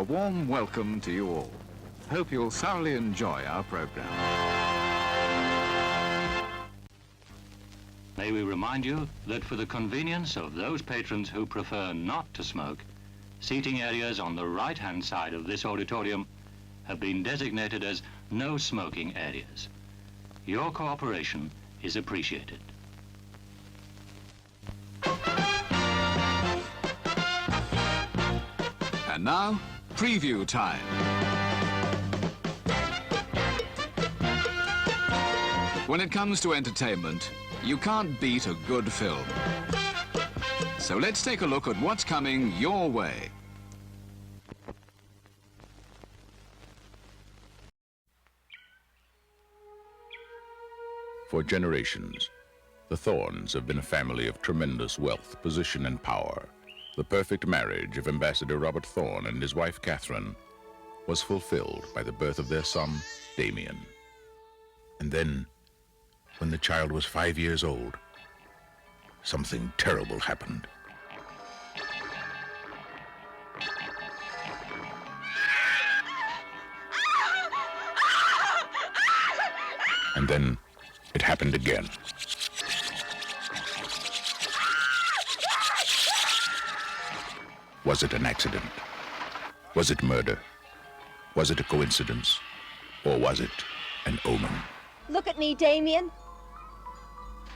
warm welcome to you all. Hope you'll thoroughly enjoy our program. May we remind you that for the convenience of those patrons who prefer not to smoke, seating areas on the right-hand side of this auditorium have been designated as no smoking areas. Your cooperation is appreciated. And now, preview time. When it comes to entertainment, you can't beat a good film. So let's take a look at what's coming your way. For generations, the Thornes have been a family of tremendous wealth, position, and power. The perfect marriage of Ambassador Robert Thorne and his wife Catherine was fulfilled by the birth of their son, Damien. And then, when the child was 5 years old, something terrible happened. And then it happened again. Was it an accident? Was it murder? Was it a coincidence? Or was it an omen? Look at me, Damien.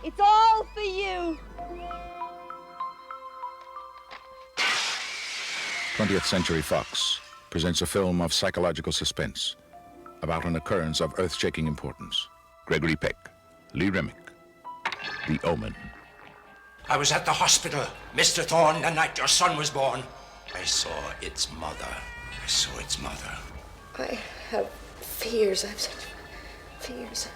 It's all for you. 20th Century Fox presents a film of psychological suspense about an occurrence of earth-shaking importance. Gregory Peck, Lee Remick, The Omen. I was at the hospital, Mr. Thorne, the night your son was born. I saw its mother. I saw its mother. I have fears. I have such fears.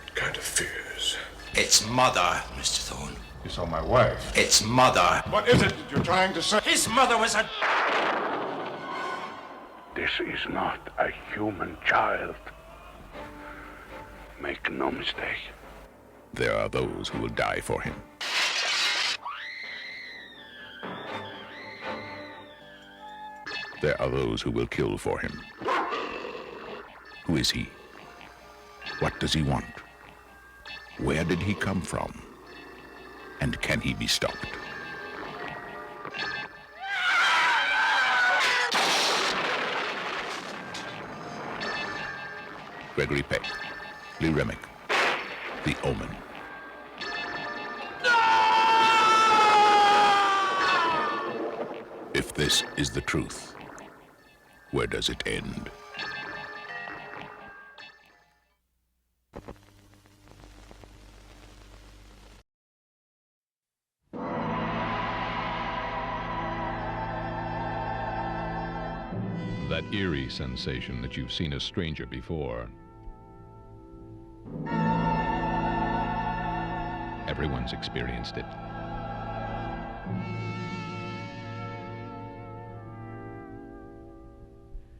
What kind of fears? Its mother, Mr. Thorne. You saw my wife. Its mother. What is it that you're trying to say? His mother was a... This is not a human child. Make no mistake. There are those who will die for him. There are those who will kill for him. Who is he? What does he want? Where did he come from? And can he be stopped? Gregory Peck, Lee Remick, The Omen. If this is the truth, where does it end? That eerie sensation that you've seen a stranger before. Everyone's experienced it.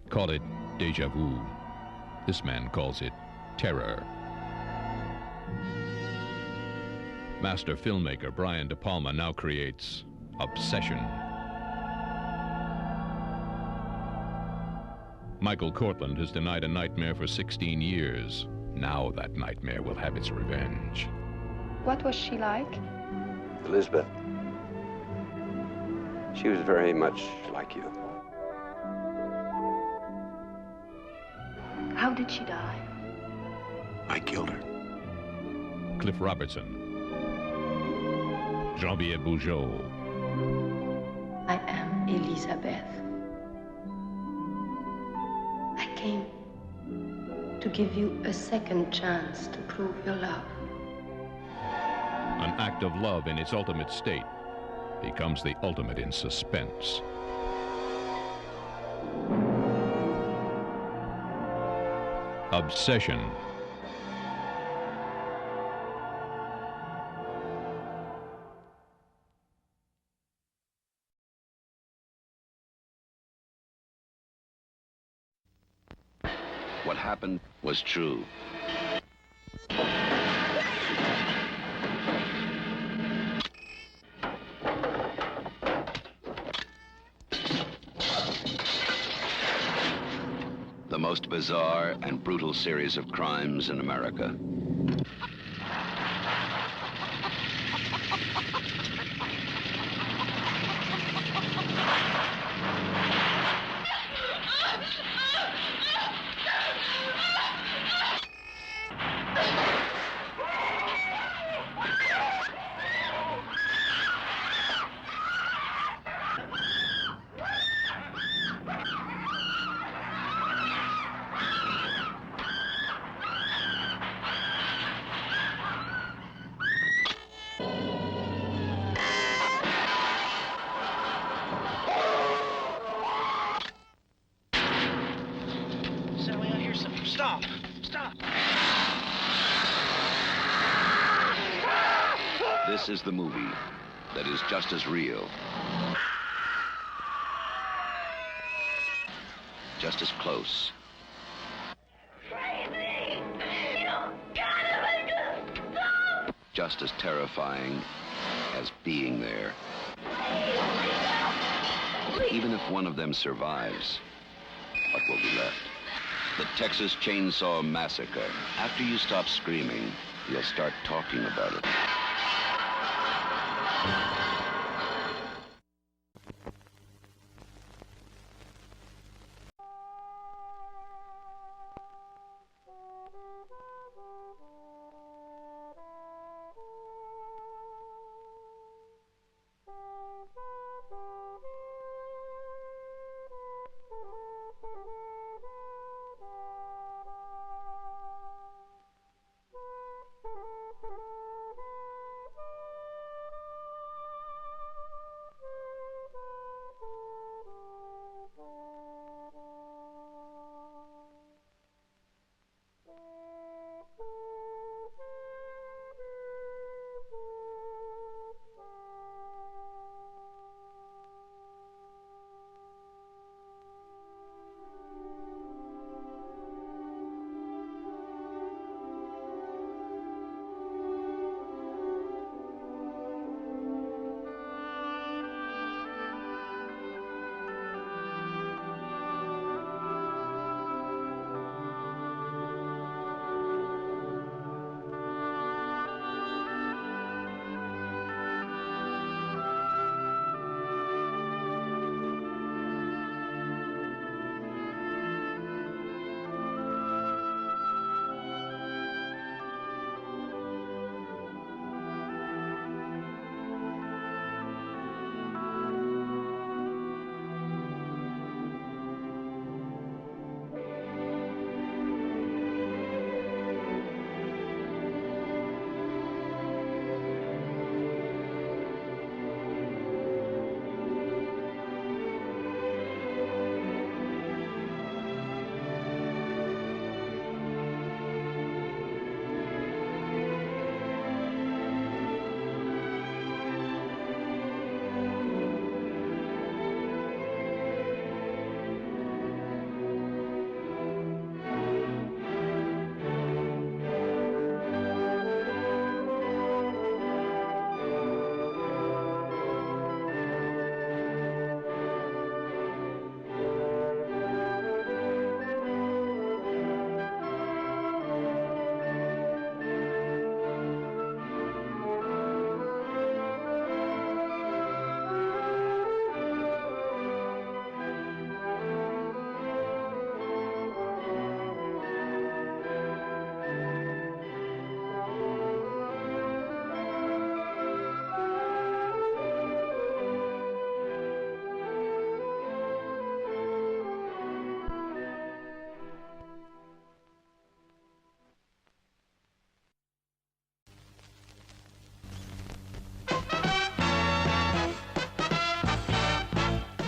Call it déjà vu. This man calls it terror. Master filmmaker Brian De Palma now creates Obsession. Michael Cortlandt has denied a nightmare for 16 years. Now that nightmare will have its revenge. What was she like? Elizabeth. She was very much like you. How did she die? I killed her. Cliff Robertson. Jean-Pierre Bougeot. I am Elizabeth. I came to give you a second chance to prove your love. An act of love in its ultimate state becomes the ultimate in suspense. Obsession. What happened was true. most bizarre and brutal series of crimes in America. Stop! Stop! This is the movie that is just as real, just as close, just as terrifying as being there. Even if one of them survives, what will be left? The Texas Chainsaw Massacre. After you stop screaming, you'll start talking about it.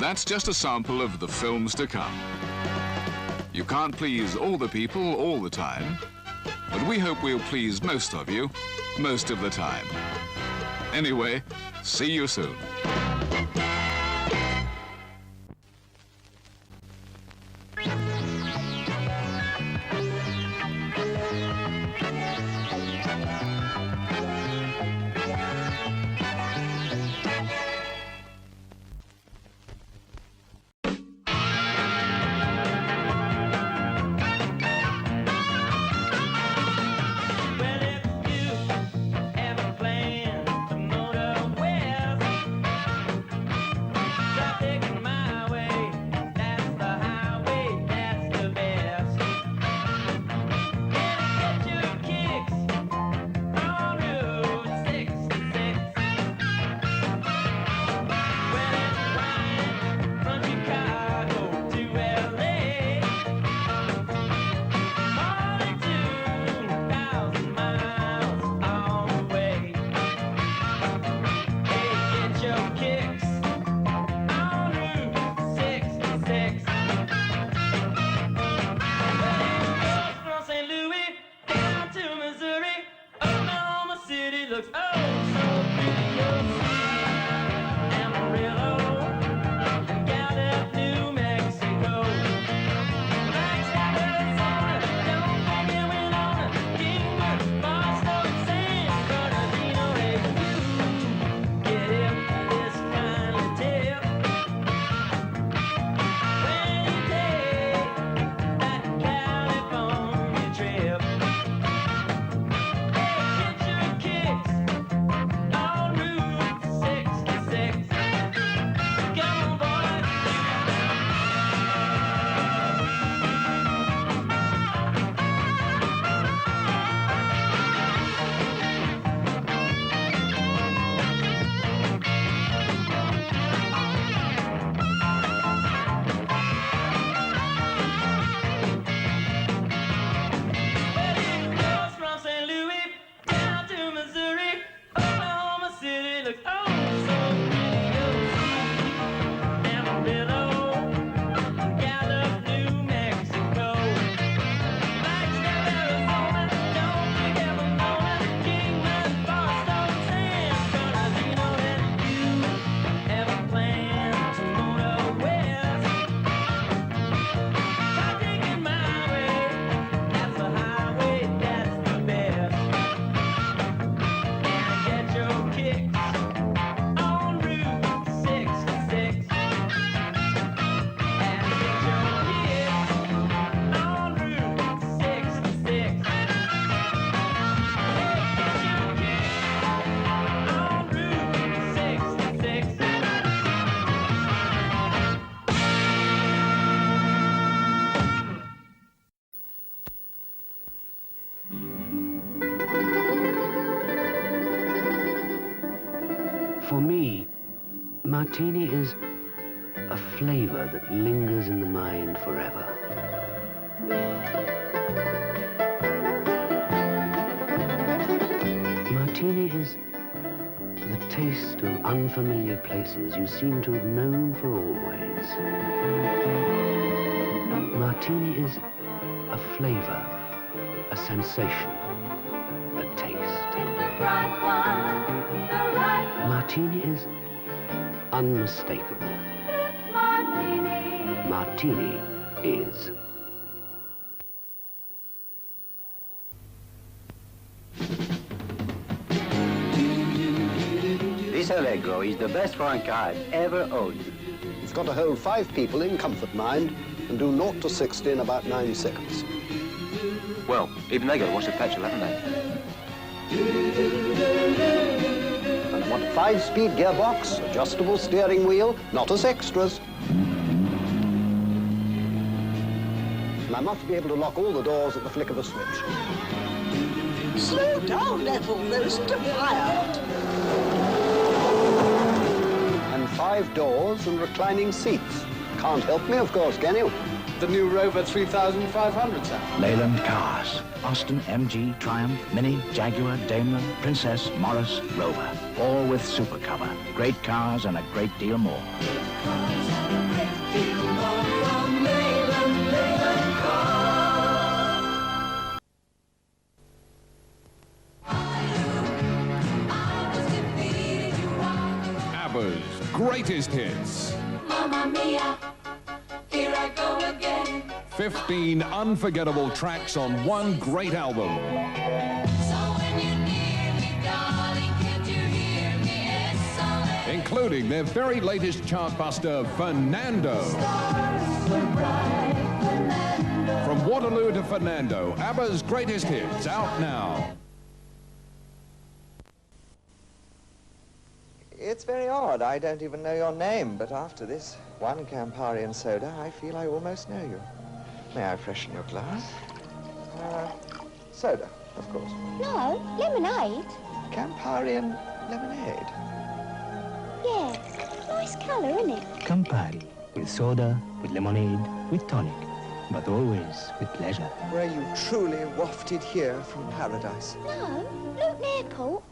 That's just a sample of the films to come. You can't please all the people all the time, but we hope we'll please most of you, most of the time. Anyway, see you soon. For me, martini is a flavor that lingers in the mind forever. Martini is the taste of unfamiliar places you seem to have known for always. Martini is a flavor, a sensation, a taste. Martini is unmistakable. Martini is. This Allegro is the best foreign car I've ever owned. It's got to hold 5 people in comfort, mind, and do 0 to 60 in about 9 seconds. Well, even they got to wash the petrol, haven't they? And I want a 5-speed gearbox, adjustable steering wheel, not as extras. And I must be able to lock all the doors at the flick of a switch. Slow down, Ethel. There isn't a fire. And 5 doors and reclining seats. Can't help me, of course, can you? The new Rover 3500, sir. Leyland Cars. Austin, MG, Triumph, Mini, Jaguar, Daimler, Princess, Morris, Rover. All with super cover. Great cars and a great deal more. ABBA's greatest hits. Mamma mia, here I go again. 15 unforgettable tracks on one great album. So when you're near me, darling, can't you hear me? S-O-N. Including their very latest chartbuster, Fernando. Stars so bright, Fernando. From Waterloo to Fernando, ABBA's greatest hits, out now. It's very odd. I don't even know your name, but after this one Campari and soda, I feel I almost know you. May I freshen your glass? Soda, of course. No, lemonade. Campari and lemonade. Yeah, nice colour, isn't it? Campari, with soda, with lemonade, with tonic, but always with pleasure. Were you truly wafted here from paradise? No, Luton Airport.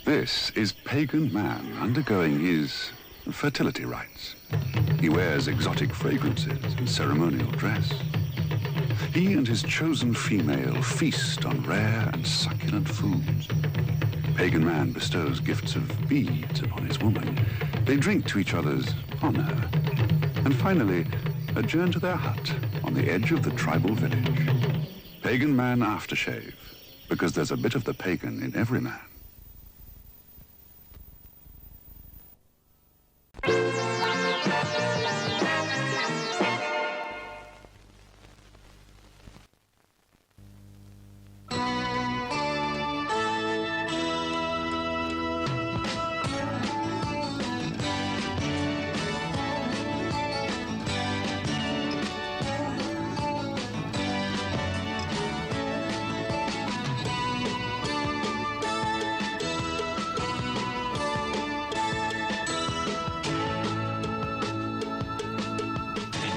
This is pagan man undergoing his fertility rites. He wears exotic fragrances and ceremonial dress. He and his chosen female feast on rare and succulent foods. Pagan man bestows gifts of beads upon his woman. They drink to each other's honor. And finally, adjourn to their hut on the edge of the tribal village. Pagan man aftershave, because there's a bit of the pagan in every man.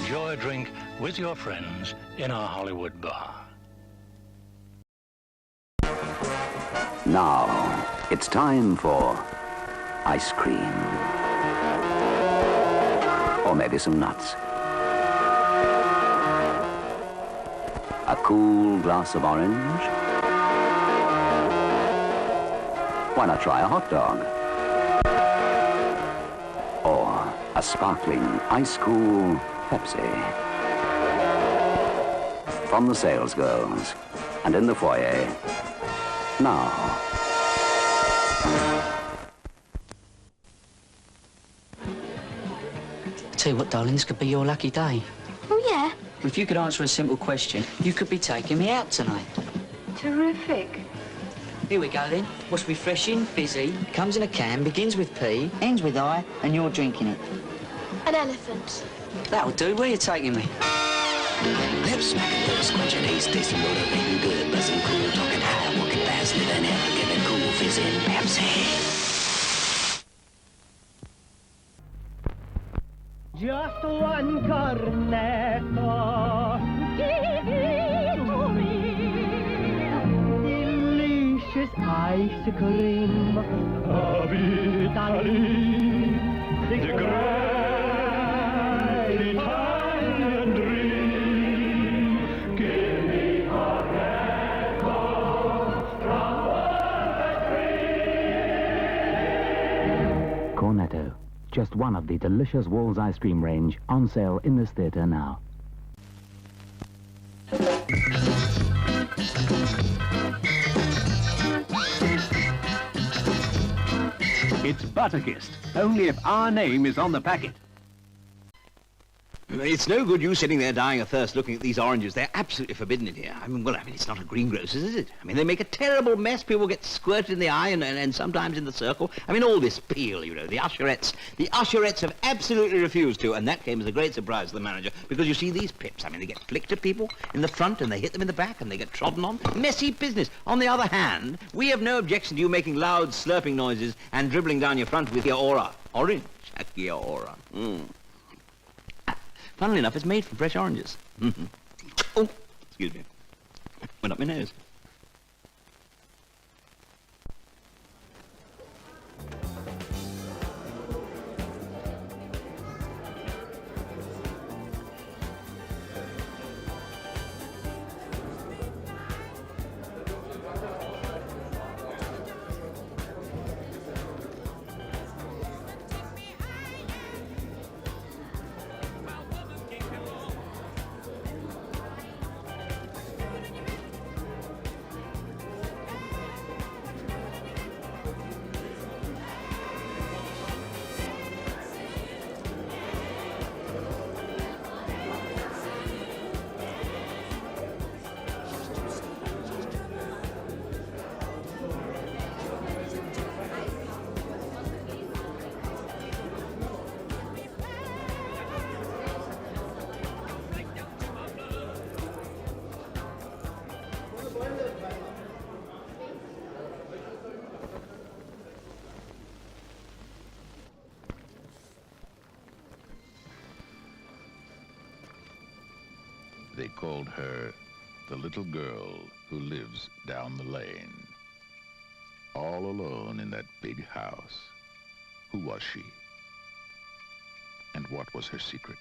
Enjoy a drink with your friends in our Hollywood bar. Now, it's time for ice cream. Or maybe some nuts. A cool glass of orange. Why not try a hot dog? Or a sparkling, ice-cool Pepsi. From the sales girls and in the foyer, now. I tell you what, darling, this could be your lucky day. Oh, yeah? If you could answer a simple question, you could be taking me out tonight. Terrific. Here we go, then. What's refreshing, fizzy, comes in a can, begins with P, ends with I, and you're drinking it. An elephant. That'll do. Where are you taking me? Let's smacking those, squinching ace, tasting motivating good, buzzing cool, talking high, walking fast, living ever, giving cool, fizzing Pepsi. Just one cornetto, give it to me. Delicious ice cream of Italy, the great Italian dream. Give me cornetto from Cornetto, just one of the delicious Walls ice cream range, on sale in this theatre now. It's Butterkist, only if our name is on the packet. It's no good you sitting there dying of thirst looking at these oranges. They're absolutely forbidden in here. I mean, it's not a greengrocer's, is it? I mean, they make a terrible mess. People get squirted in the eye and sometimes in the circle. I mean, all this peel, you know, the usherettes have absolutely refused to, and that came as a great surprise to the manager, because you see these pips, I mean, they get flicked at people in the front and they hit them in the back and they get trodden on. Messy business. On the other hand, we have no objection to you making loud slurping noises and dribbling down your front with your aura. Orange. Your aura. Funnily enough, it's made from fresh oranges. Oh, excuse me. Went up my nose. They called her the little girl who lives down the lane. All alone in that big house. Who was she? And what was her secret?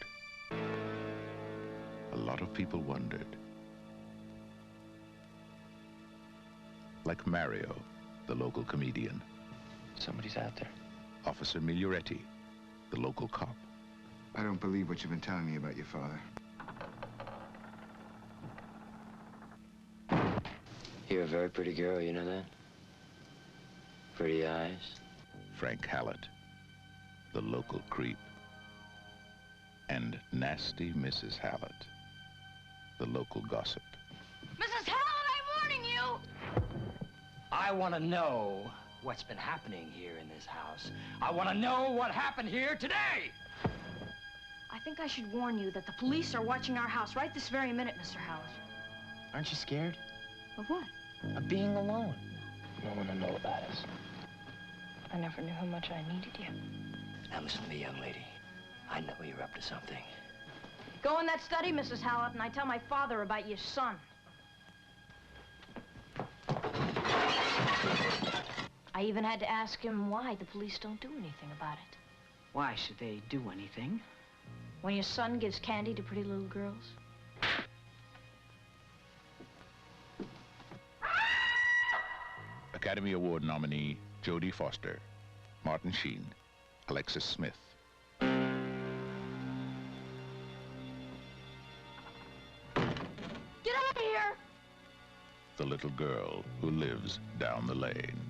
A lot of people wondered. Like Mario, the local comedian. Somebody's out there. Officer Miglioretti, the local cop. I don't believe what you've been telling me about your father. You're a very pretty girl, you know that? Pretty eyes. Frank Hallett, the local creep. And nasty Mrs. Hallett, the local gossip. Mrs. Hallett, I'm warning you! I want to know what's been happening here in this house. I want to know what happened here today! I think I should warn you that the police are watching our house right this very minute, Mr. Hallett. Aren't you scared? Of what? Of being alone. No one will know about us. I never knew how much I needed you. Now listen to me, young lady. I know you're up to something. Go in that study, Mrs. Hallett, and I tell my father about your son. I even had to ask him why the police don't do anything about it. Why should they do anything? When your son gives candy to pretty little girls. Academy Award nominee Jodie Foster, Martin Sheen, Alexis Smith. Get out of here! The little girl who lives down the lane.